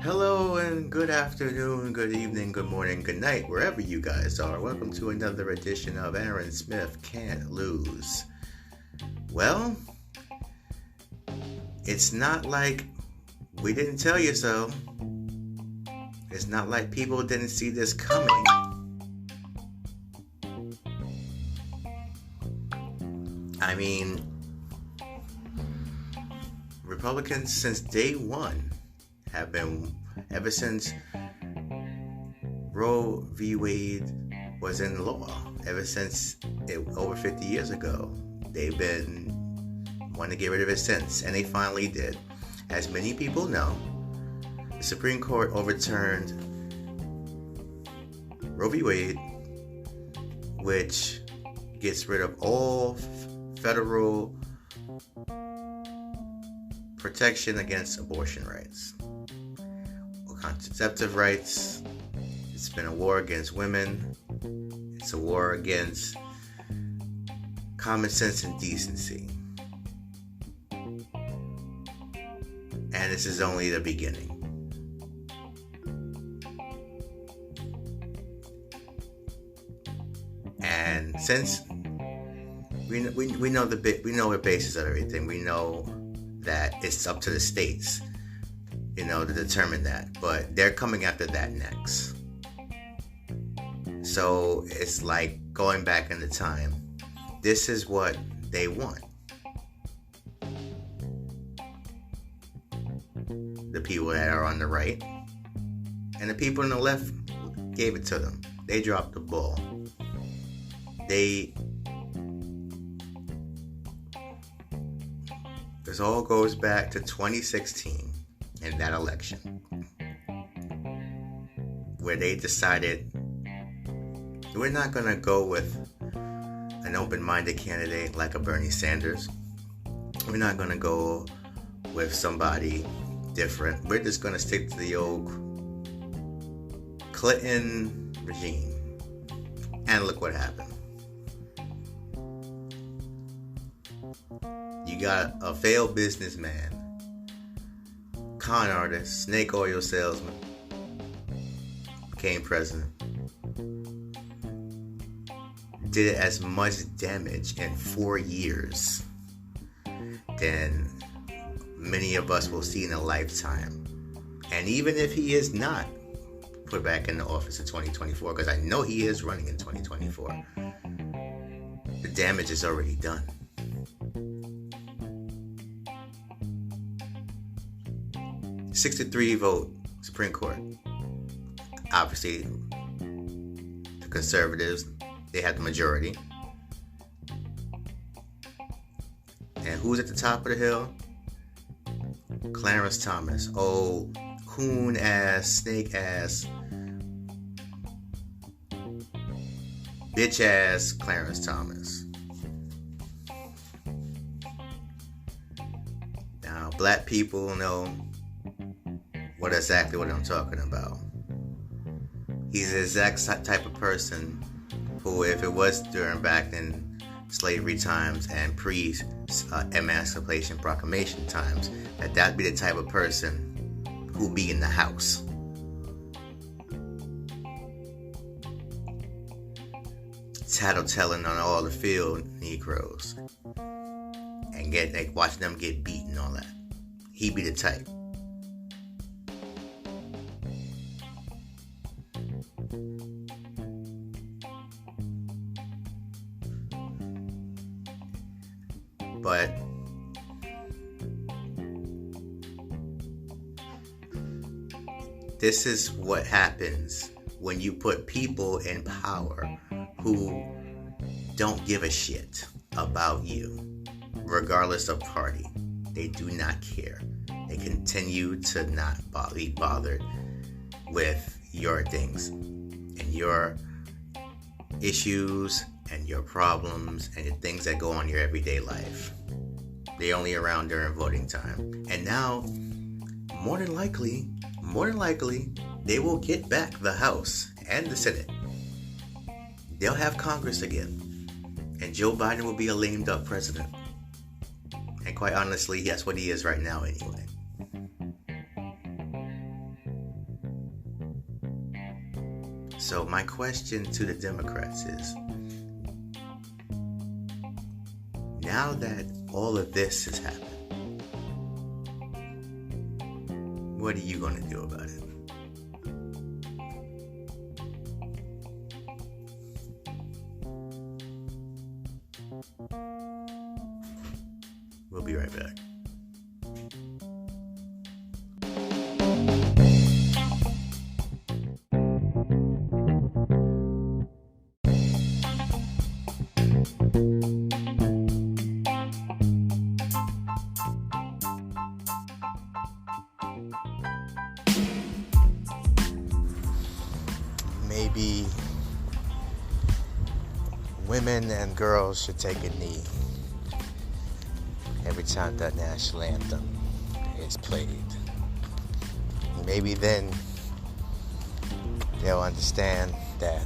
Hello and good afternoon, good evening, good morning, good night, wherever you guys are. Welcome to another edition of Aaron Smith Can't Lose. Well, it's not like we didn't tell you so. It's not like people didn't see this coming. I mean, Republicans since day one have been, ever since Roe v. Wade was in law, ever since over 50 years ago, they've been wanting to get rid of it since, and they finally did. As many people know, the Supreme Court overturned Roe v. Wade, which gets rid of all federal protection against abortion rights, contraceptive rights. It's been a war against women. It's a war against common sense and decency. And this is only the beginning. And since we know the basis of everything, we know that it's up to the states, to determine that. But they're coming after that next. So it's like going back into time. This is what they want. The people that are on the right and the people on the left gave it to them. They dropped the ball. This all goes back to 2016 and that election, where they decided we're not going to go with an open-minded candidate like a Bernie Sanders. We're not going to go with somebody different. We're just going to stick to the old Clinton regime. And look what happened. You got a failed businessman, con artist, snake oil salesman, became president. Did as much damage in 4 years than many of us will see in a lifetime. And even if he is not put back in the office in 2024, because I know he is running in 2024, the damage is already done. (63) vote Supreme Court. Obviously, the conservatives, they had the majority. And who's at the top of the hill? Clarence Thomas. Oh, coon ass, snake ass, bitch ass Clarence Thomas. Now, black people know exactly what I'm talking about. He's the exact type of person who, if it was during back in slavery times and pre-Emancipation Proclamation times, that'd be the type of person who'd be in the house. Tattletelling on all the field Negroes and watching them get beaten and all that. He'd be the type. But this is what happens when you put people in power who don't give a shit about you, regardless of party. They do not care. They continue to not be bothered with your things and your issues and your problems and the things that go on in your everyday life. They're only around during voting time. And now, more than likely, they will get back the House and the Senate. They'll have Congress again. And Joe Biden will be a lame duck president. And quite honestly, that's what he is right now anyway. So my question to the Democrats is, now that all of this has happened, what are you going to do about it? We'll be right back. Maybe women and girls should take a knee every time the national anthem is played. Maybe then they'll understand that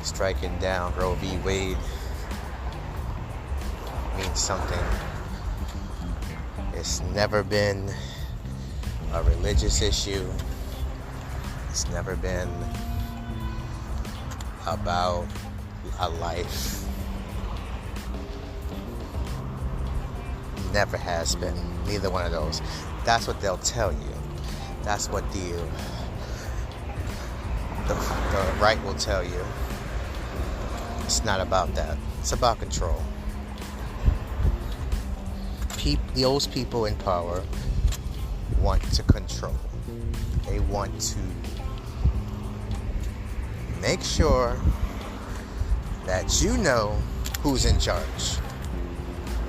striking down Roe v. Wade means something. It's never been a religious issue. It's never been about a life. Never has been. Neither one of those. That's what they'll tell you. That's what the right will tell you. It's not about that. It's about control. Those people in power want to control. They want to make sure that you know who's in charge.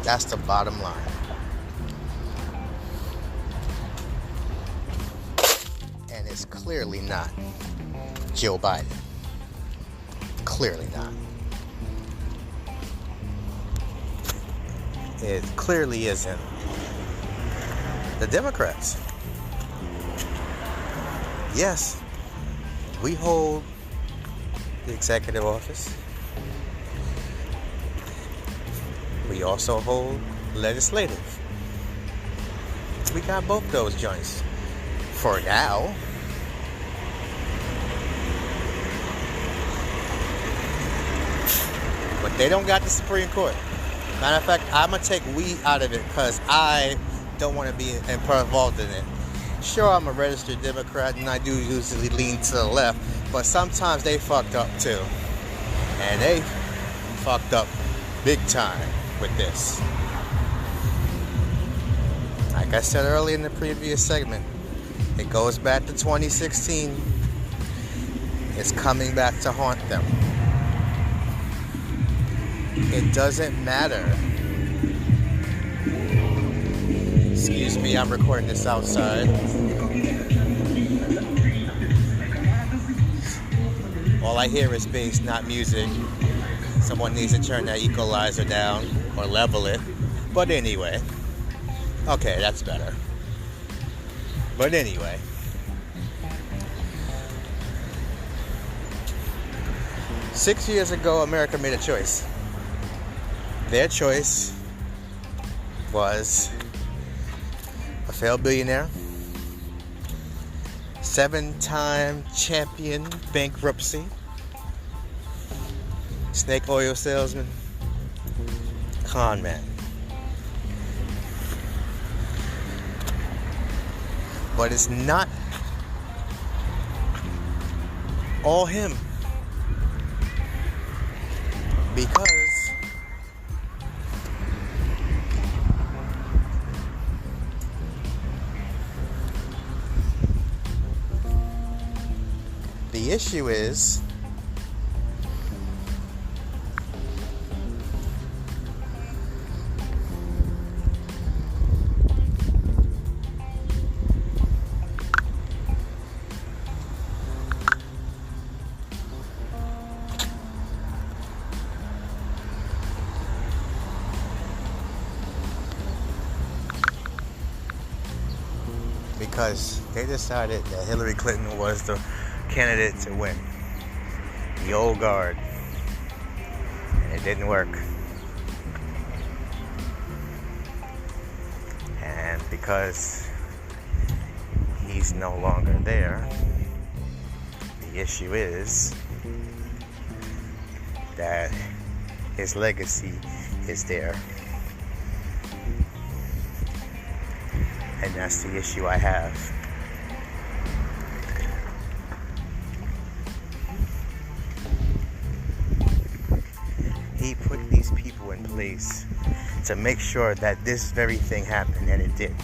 That's the bottom line. And it's clearly not Joe Biden. Clearly not. It clearly isn't the Democrats. Yes, we hold the executive office. We also hold legislative. We got both those joints for now. But they don't got the Supreme Court. Matter of fact, I'm going to take we out of it because I don't want to be involved in it. Sure, I'm a registered Democrat and I do usually lean to the left, but sometimes they fucked up too. And they fucked up big time with this. Like I said earlier in the previous segment, it goes back to 2016. It's coming back to haunt them. It doesn't matter. Excuse me, I'm recording this outside. All I hear is bass, not music. Someone needs to turn that equalizer down or level it. But anyway. Okay, that's better. But anyway. Six years ago, America made a choice. Their choice was a failed billionaire, 7-time champion bankruptcy, snake oil salesman, con man. But it's not all him, because the issue is because they decided that Hillary Clinton was the candidate to win. The old guard. And it didn't work. because he's no longer there. The issue is that his legacy is there. And that's the issue I have. He put these people in place to make sure that this very thing happened, and it did.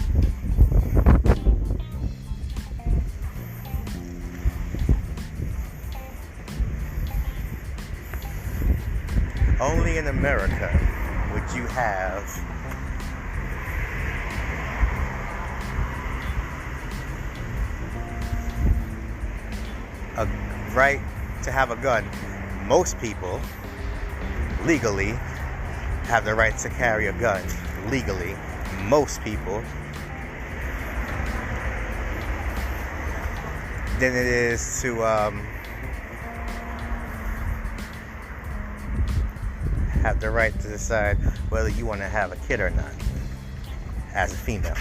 Only in America would you have a right to have a gun. Most people legally have the right to carry a gun legally. Most people. Than it is to have the right to decide whether you want to have a kid or not as a female.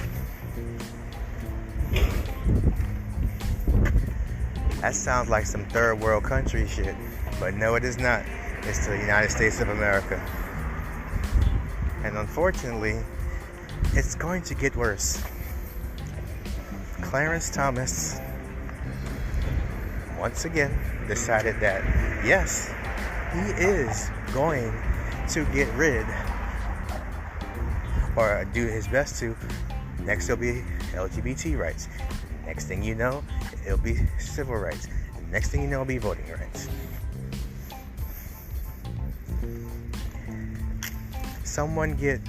That sounds like some third world country shit, but no, it is not. It's the United States of America. And unfortunately, it's going to get worse. Clarence Thomas, once again, decided that, yes, he is going to get rid, or do his best to. Next, it'll be LGBT rights. Next thing you know, it'll be civil rights. Next thing you know, it'll be voting rights. Someone get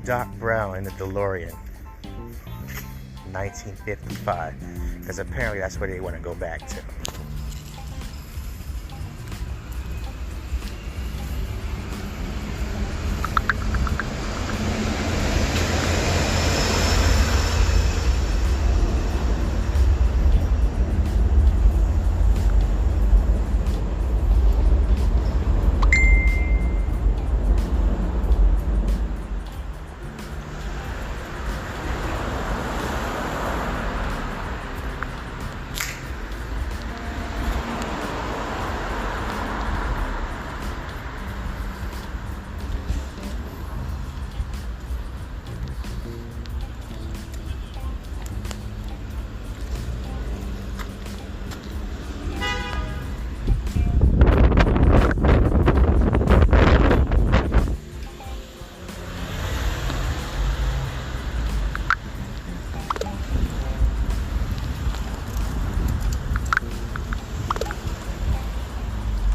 Doc Brown in the DeLorean, 1955, because apparently that's where they want to go back to.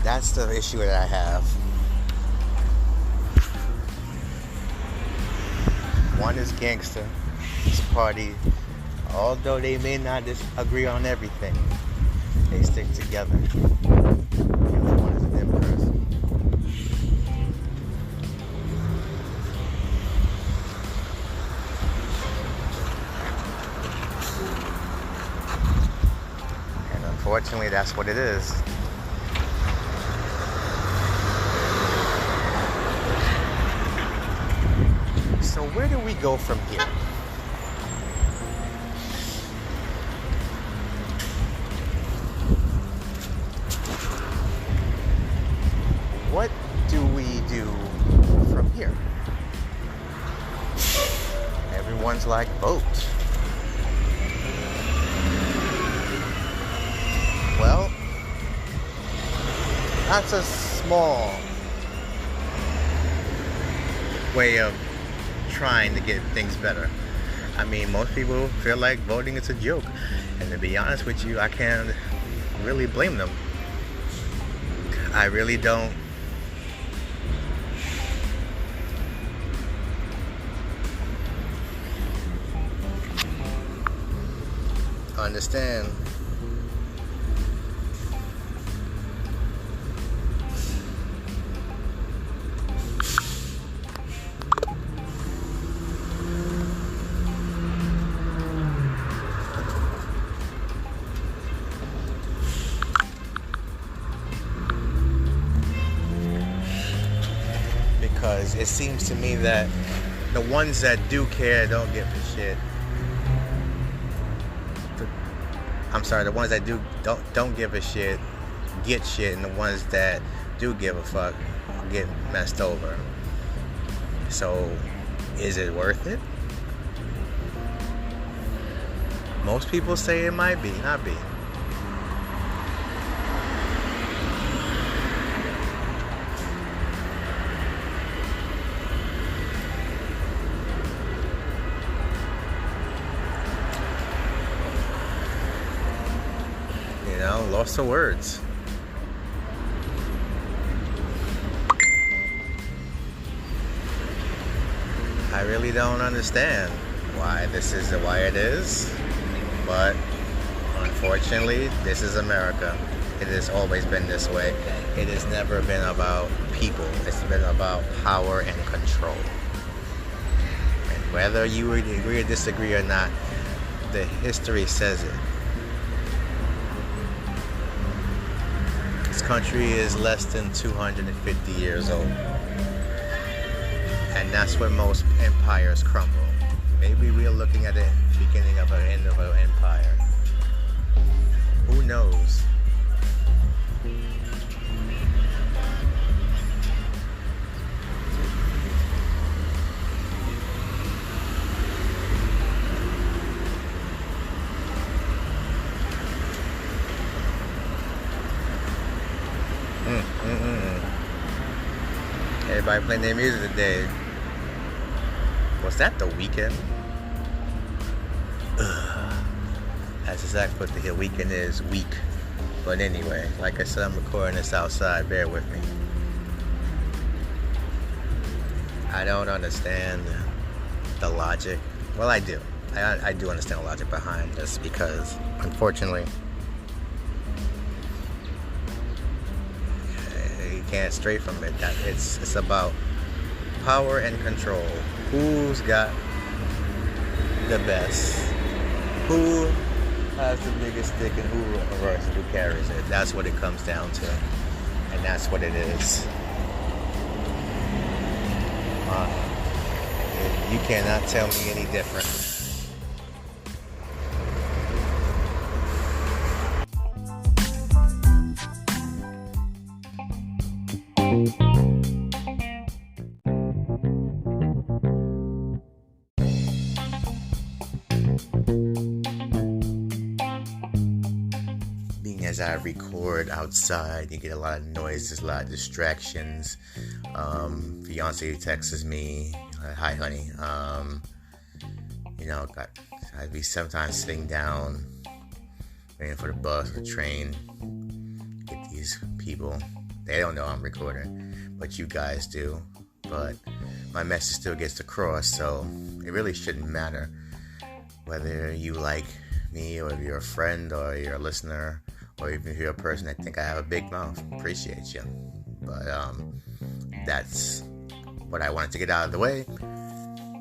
That's the issue that I have. One is gangster. This party, although they may not agree on everything, they stick together. The other one is a them person. And unfortunately, that's what it is. So where do we go from here? What do we do from here? Everyone's like, vote. Well, that's a small way of trying to get things better. I mean, most people feel like voting is a joke, and to be honest with you, I can't really blame them. I really don't. Understand. Because it seems to me that the ones that do care don't give a shit. I'm sorry, the ones that don't give a shit get shit, and the ones that do give a fuck get messed over. So, is it worth it? Most people say it might be, not be. You know, lost for words. I really don't understand why this is the way it is, but unfortunately, this is America. It has always been this way. It has never been about people. It's been about power and control. And whether you agree or disagree or not, the history says it. This country is less than 250 years old. And that's when most empires crumble. Maybe we're looking at the beginning of an end of an empire. Who knows? Everybody playing their music today. Was that The Weeknd? That's exactly what the weekend is, weak. But anyway, like I said, I'm recording this outside, bear with me. I don't understand the logic. Well, I do. I do understand the logic behind this because, unfortunately, you can't stray from it. It's about power and control. Who's got the best? Who has the biggest stick and who carries it? That's what it comes down to. And that's what it is. You cannot tell me any different. As I record outside, you get a lot of noises, a lot of distractions. Fiance texts me, "Hi, honey." I'd be sometimes sitting down, waiting for the bus or the train. Get these people. They don't know I'm recording, but you guys do. But my message still gets across, so it really shouldn't matter whether you like me or if you're a friend or you're a listener. Or even if you're a person that think I have a big mouth, appreciate you. But that's what I wanted to get out of the way.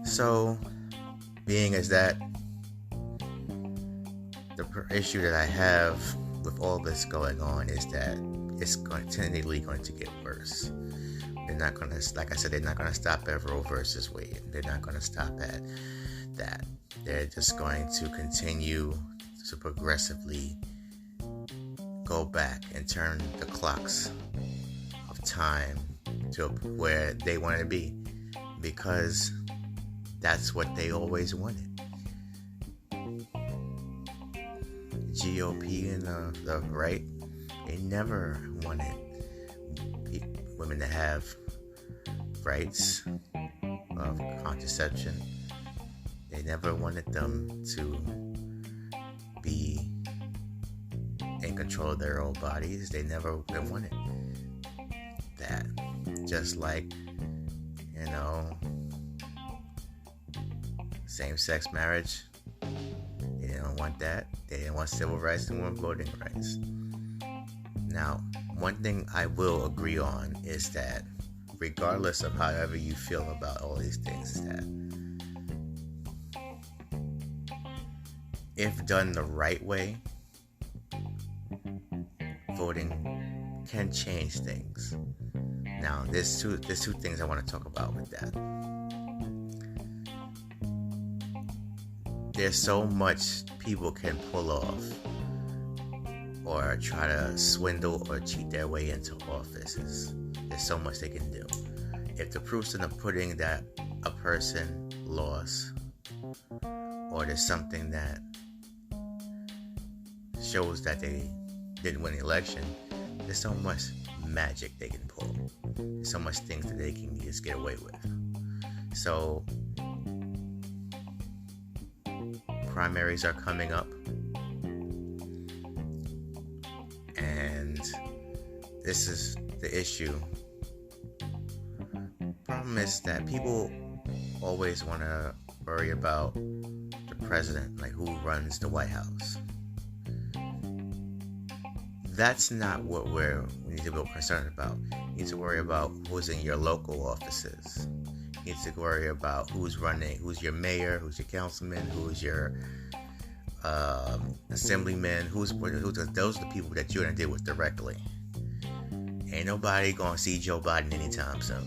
So, being as that, the issue that I have with all this going on is that it's continually going to get worse. They're not going to, like I said, they're not going to stop at Roe versus Wade. They're not going to stop at that. They're just going to continue to progressively go back and turn the clocks of time to where they want to be, because that's what they always wanted. GOP and the right, they never wanted women to have rights of contraception. They never wanted them to be in control of their own bodies. They never wanted that. Just like, same-sex marriage. They didn't want that. They didn't want civil rights. They want voting rights. Now, one thing I will agree on is that regardless of however you feel about all these things, is that if done the right way, voting can change things. Now, there's two things I want to talk about with that. there's so much people can pull off or try to swindle or cheat their way into offices. There's so much they can do. If the proof's in the pudding that a person lost, or there's something that shows that they didn't win the election, there's so much magic they can pull. There's so much things that they can just get away with. So, primaries are coming up, and this is the issue. Problem is that people always want to worry about the president, like who runs the White House. That's not what we need to be concerned about. You need to worry about who's in your local offices. You need to worry about who's running, who's your mayor, who's your councilman, who's your assemblyman, those are the people that you're going to deal with directly. Ain't nobody going to see Joe Biden anytime soon.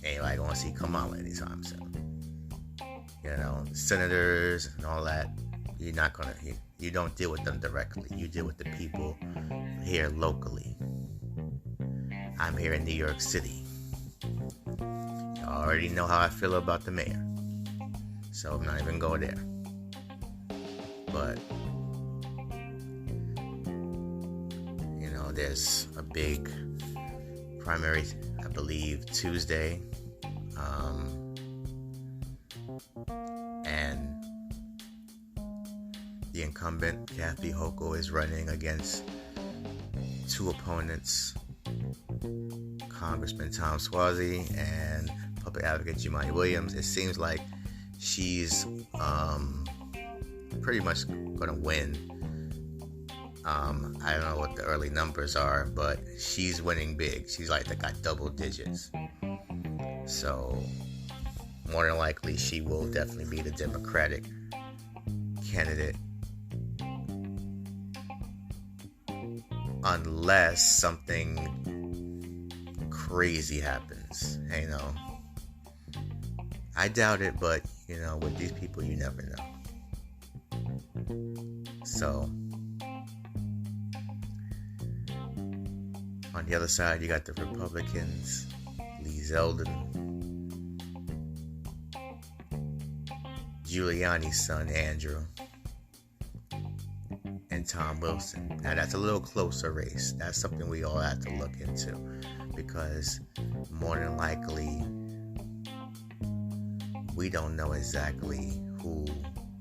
Ain't nobody going to see Kamala anytime soon. Senators and all that, you're not going to, you don't deal with them directly. You deal with the people here locally. I'm here in New York City. You already know how I feel about the mayor, so I'm not even going there. But there's a big primary, I believe, Tuesday, and the incumbent Kathy Hochul is running against two opponents, Congressman Tom Suozzi and Public Advocate Jumaane Williams. It seems like she's pretty much going to win. I don't know what the early numbers are, but she's winning big. She's got double digits. So more than likely, she will definitely be the Democratic candidate, unless something crazy happens. I doubt it, but with these people, you never know. So on the other side, you got the Republicans, Lee Zeldin, Giuliani's son, Andrew, and Tom Wilson. Now, that's a little closer race. That's something we all have to look into, because more than likely, we don't know exactly who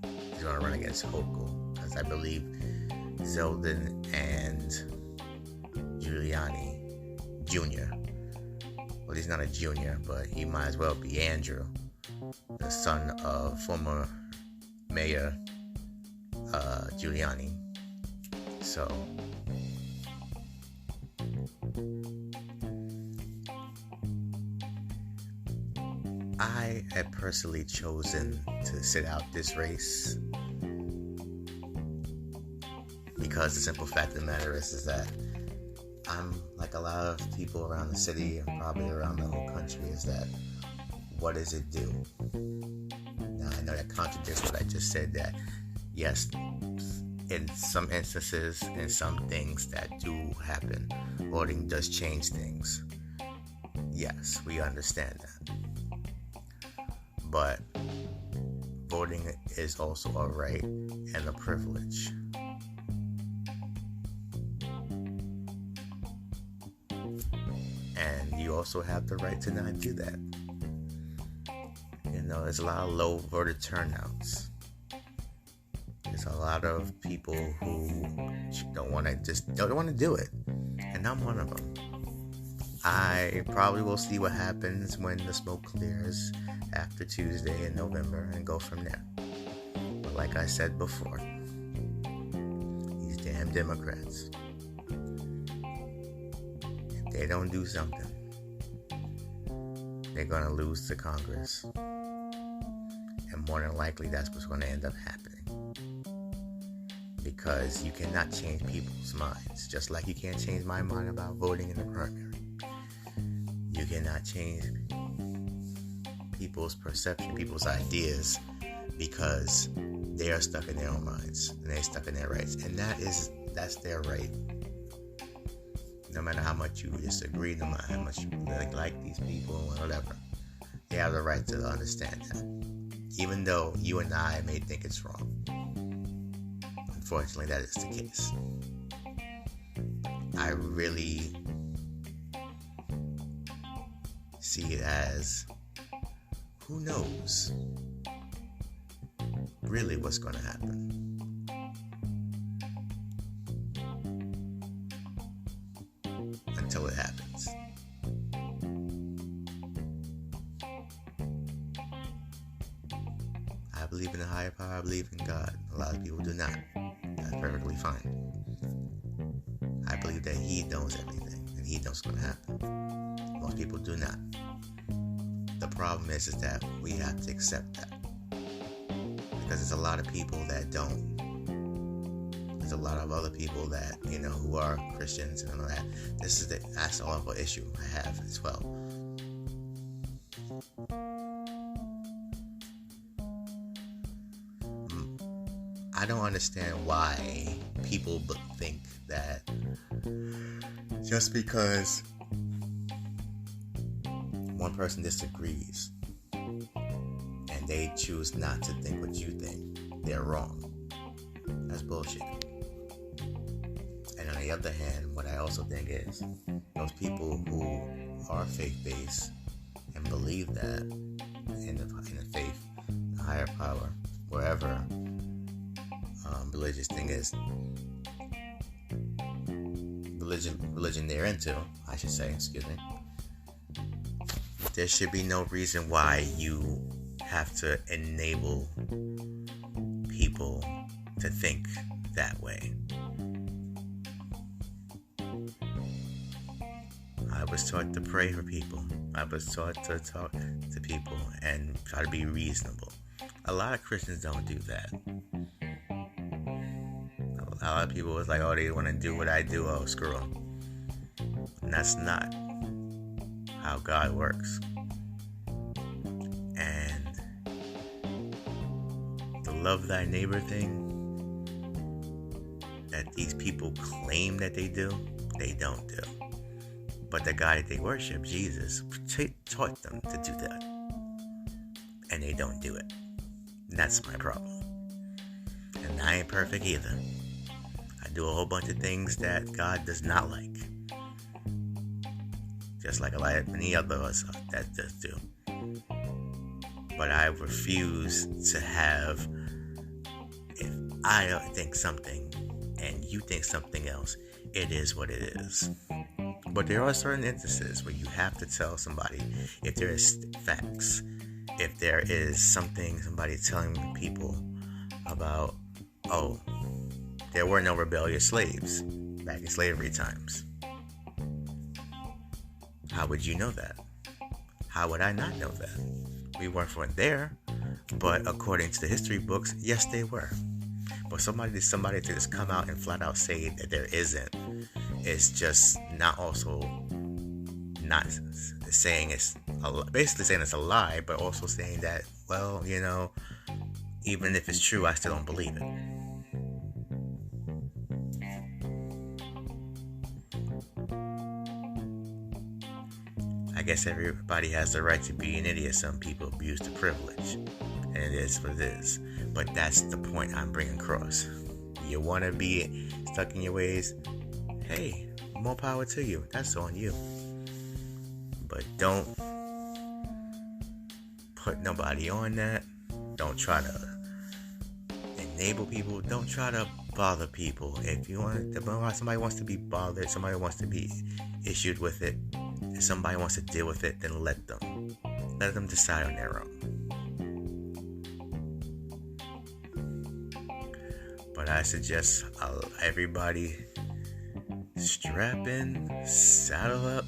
is going to run against Hochul, because I believe Zeldin and Giuliani Jr. Well, he's not a junior, but he might as well be Andrew, the son of former Mayor Giuliani. So I had personally chosen to sit out this race because the simple fact of the matter is that I'm like a lot of people around the city and probably around the whole country, is that what does it do? Now, I know that contradicts what I just said, that yes, in some instances, in some things that do happen, voting does change things. Yes, we understand that. But voting is also a right and a privilege. And you also have the right to not do that. There's a lot of low voter turnouts. There's a lot of people who don't want to do it. And I'm one of them. I probably will see what happens when the smoke clears after Tuesday in November and go from there. But like I said before, these damn Democrats, if they don't do something, they're going to lose to Congress. And more than likely, that's what's going to end up happening. Because you cannot change people's minds. Just like you can't change my mind about voting in the primary. You cannot change people's perception, people's ideas, because they are stuck in their own minds and they're stuck in their rights, and that's their right. No matter how much you disagree, no matter how much you like these people or whatever, they have the right to understand that, even though you and I may think it's wrong. Unfortunately, that is the case. I really see it as, who knows really what's going to happen. Until it happens. I believe in a higher power. I believe in God. A lot of people do not. That's perfectly fine. I believe that He knows everything and He knows what's going to happen. Most people do not. The problem is that we have to accept that, because there's a lot of people that don't. There's a lot of other people that, who are Christians and all that. That's all of an issue I have as well. I don't understand why people think that just because one person disagrees and they choose not to think what you think, they're wrong. That's bullshit. And on the other hand, what I also think is those people who are faith-based and believe that in the faith, the higher power, wherever religious thing is, religion they're into, I should say, excuse me. There should be no reason why you have to enable people to think that way. I was taught to pray for people. I was taught to talk to people and try to be reasonable. A lot of Christians don't do that. A lot of people was like, oh, they want to do what I do, oh, screw them. And that's not how God works. And the love thy neighbor thing that these people claim that they do, they don't do. But the God that they worship, Jesus, taught them to do that. And they don't do it. And that's my problem. And I ain't perfect either. I do a whole bunch of things that God does not like. Just like a lot of many other of us that just do. But I refuse to have, if I think something and you think something else, it is what it is. But there are certain instances where you have to tell somebody if there is facts, if there is somebody telling people about, oh, there were no rebellious slaves back in slavery times. How would you know that? How would I not know that? We weren't there, but according to the history books, yes, they were. But somebody to just come out and flat out say that there isn't, is just not also not saying basically saying it's a lie, but also saying that, well, even if it's true, I still don't believe it. I guess everybody has the right to be an idiot. Some people abuse the privilege, and it is what it is. But that's the point I'm bringing across. You want to be stuck in your ways? Hey, more power to you. That's on you. But don't put nobody on that. Don't try to enable people. Don't try to bother people. If somebody wants to be bothered, somebody wants to be issued with it, if somebody wants to deal with it, then let them. Let them decide on their own. But I suggest everybody strap in, saddle up,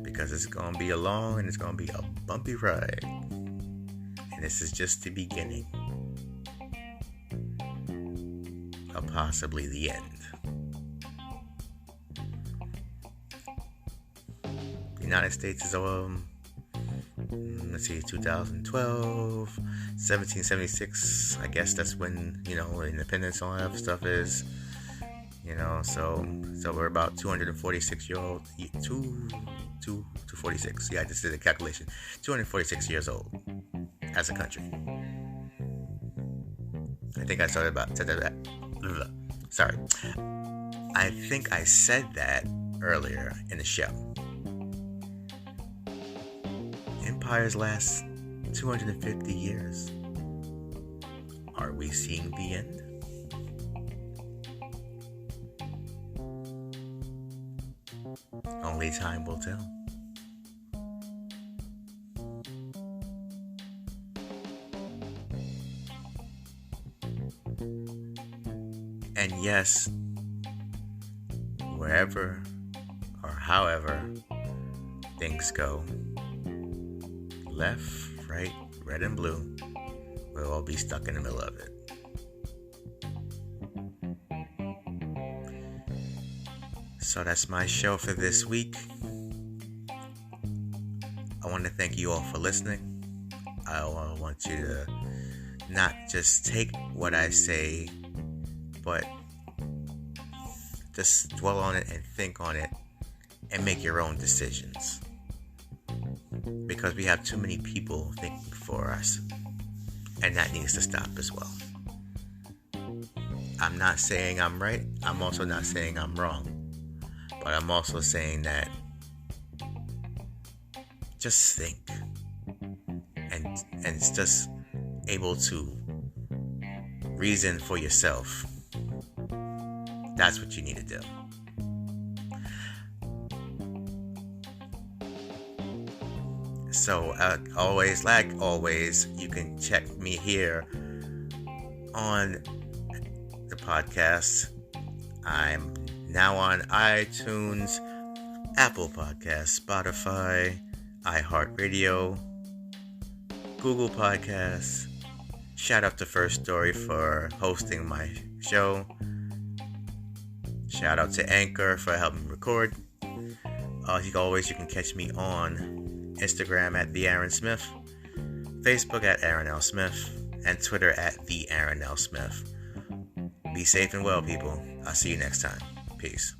because it's going to be a long and it's going to be a bumpy ride. And this is just the beginning of possibly the end. The United States is let's see, 2012, 1776. I guess that's when, independence and all that stuff is. So we're about 246 years old. 246. Yeah, I just did a calculation. 246 years old as a country. I think I said that. Sorry. I think I said that earlier in the show. Empires last 250 years. Are we seeing the end? Only time will tell. And yes, wherever or however things go, left, right, red, and blue, we'll all be stuck in the middle of it. So that's my show for this week. I want to thank you all for listening. I want you to not just take what I say, but just dwell on it and think on it and make your own decisions. Because we have too many people thinking for us, and that needs to stop as well. I'm not saying I'm right. I'm also not saying I'm wrong. But I'm also saying that just think and it's just able to reason for yourself. That's what you need to do. So like always, you can check me here on the podcast. I'm now on iTunes, Apple Podcasts, Spotify, iHeartRadio, Google Podcasts. Shout out to First Story for hosting my show. Shout out to Anchor for helping record. You can catch me on Instagram at The Aaron Smith, Facebook at Aaron L. Smith, and Twitter at The Aaron L. Smith. Be safe and well, people. I'll see you next time. Peace.